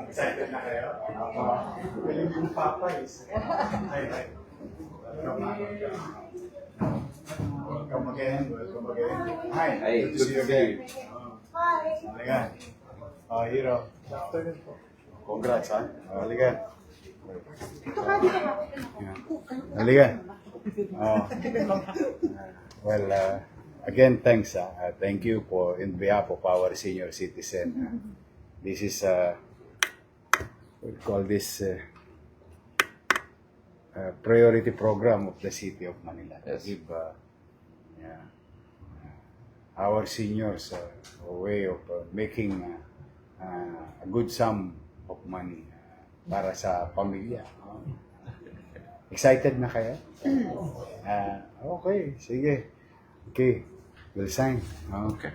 Excited na kayo? Galing yung Popeyes. Hi. Welcome again. Hi. Good to see you again. Halika. Hero. Afternoon po. Congrats, ha? Halika. Halika. Well, again, thanks. Thank you for in behalf of our senior citizen. This is we call this priority program of the City of Manila. Yes. To give our seniors a way of making a good sum of money para sa pamilya. Excited na kayo? Okay, sige. Okay, we'll sign. Okay.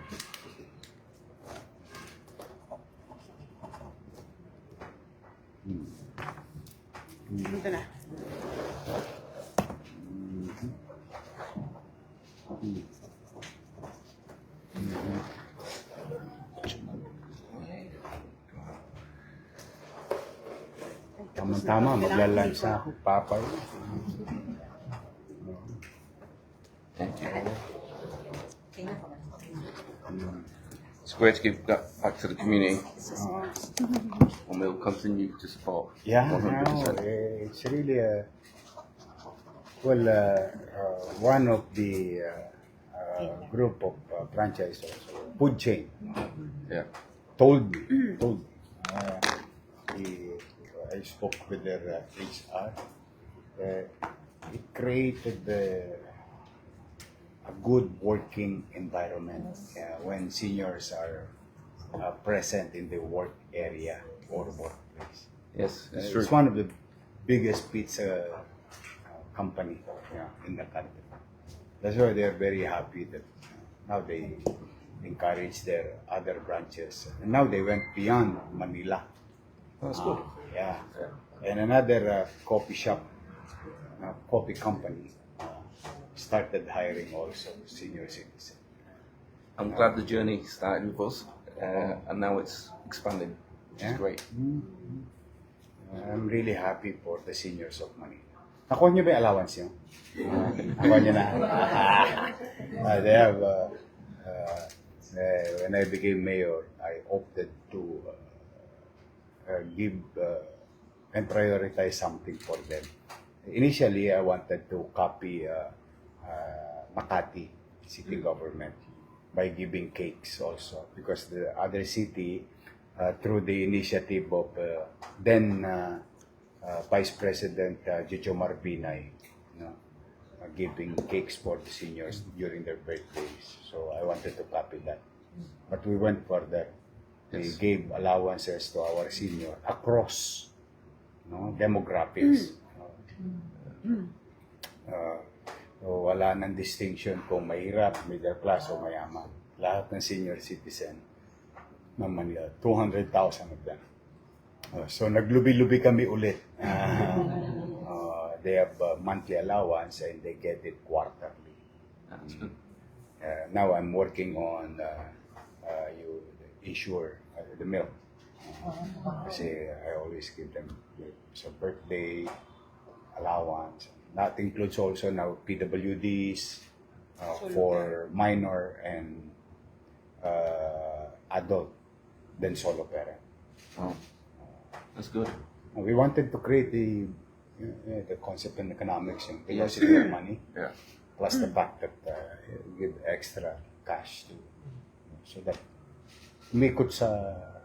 Dito na. Tama-tama, maglalunch na ako. Papay. Thank you. Tingnan ko. It's great to give that back to the community, and we'll continue to support. Yeah, 100%. it's really one of the group of franchise also, food chain, Yeah. told me, I spoke with their HR, it created a good working environment when seniors are present in the work area or workplace. Yes, it's It's true. one of the biggest pizza company in the country. That's why they're very happy that now they encourage their other branches. And now they went beyond Manila. That's good. Yeah. And another coffee shop, coffee company, started hiring also senior citizens. I'm glad the journey started with us, and now it's expanding, which is Yeah. great. I'm really happy for the seniors of Manila. Nakuha niyo ba yung allowance niyo? Nakuha niyo na? They have, when I became mayor, I opted to give and prioritize something for them. Initially, I wanted to copy Makati city government by giving cakes also, because the other city, through the initiative of then Vice President Jojo Marbinay, giving cakes for the seniors during their birthdays. So I wanted to copy that. But we went further. We Yes. gave allowances to our senior across demographics. So wala nang distinction kung mahirap, middle class o mayaman. Lahat ng senior citizen ng Manila, 200,000 of them. So naglubi-lubi kami ulit. They have monthly allowance and they get it quarterly. That's good. Now I'm working on you ensure the milk. Kasi I always give them so birthday allowance. That includes also now PWDs for minor and adult, then solo parent. Wow. That's good. We wanted to create the concept in economics, yung velocity of money, Yeah. plus the fact that give extra cash to, so that umikot sa,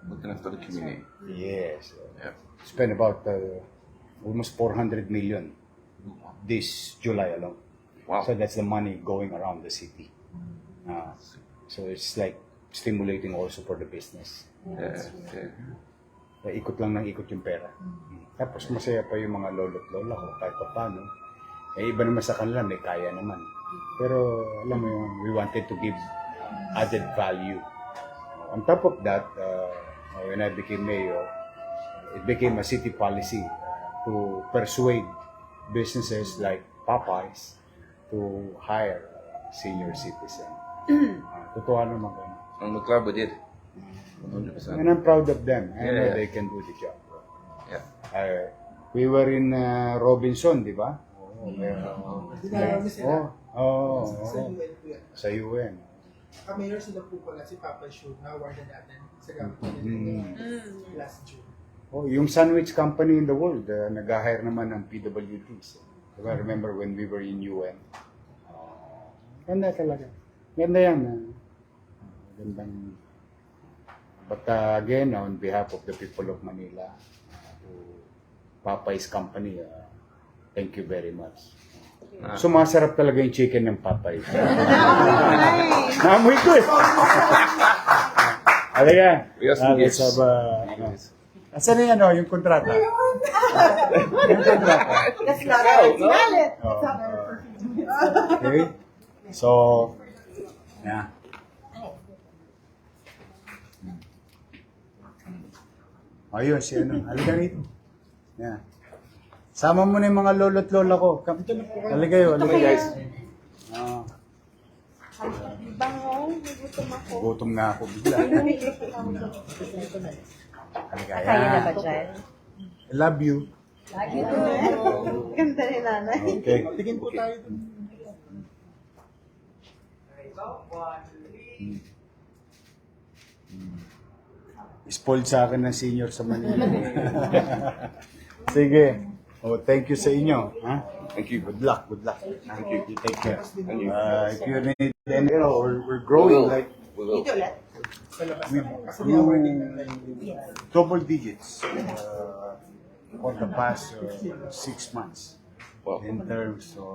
Looking after the community. yes, Yeah. spend about almost 400 million this July alone. Wow. So that's the money going around the city. So it's like stimulating also for the business. Yeah. Ikot lang ng ikot yung pera. Tapos masaya pa yung mga lolo't lola ko kahit pa paano. Iba naman sa kanila, may kaya naman. Pero alam mo yung, we wanted to give added value. On top of that, when I became mayor, it became a city policy to persuade businesses like Popeyes to hire senior citizen. Totoo naman ganun. And we're glad we did. 100%. And I'm proud of them. I know Yeah. they can do the job. We were in Robinson, di ba? Oo, Dinalaw niyo sila. Sa Oo. UN po yan. Sa UN. Mayor sila po pala si Papa Shu, na-awardan natin sa government last June. Oh, yung sandwich company in the world, nag-hire naman ng PWDs. Diba? Remember when we were in UN? Ganda talaga. Ganda yan. Gandang... But again, on behalf of the people of Manila, to Popeyes Company, thank you very much. Sumasarap talaga yung chicken ng Popeyes. Namoy ko eh. Alaga. Yes, yes. Let's have asan na yan, yung kontrata? Yung kontrata. That's not our wallet. Oh, okay. So, yeah. Ayun, si ano. Halika rito. Yeah. Sama mo na yung mga lolo't lola ko. Halika kayo, halika guys. Bango, gutom ako. Gutom nga ako bigla. Halika, Kaya na ba yan. dyan? I love you. Ganda ni nanay. Okay. Tingin po tayo dun. Spoiled sa akin ng senior sa Manila. Sige. Oh, thank you sa inyo. Ha? Thank you. Good luck, good luck. Thank you. You take care. Thank you. If you need any, we're growing like We will. Dito ulit. Sa labas we na po. Kasi ni-awarding na double digits for the past 6 months Wow. in terms of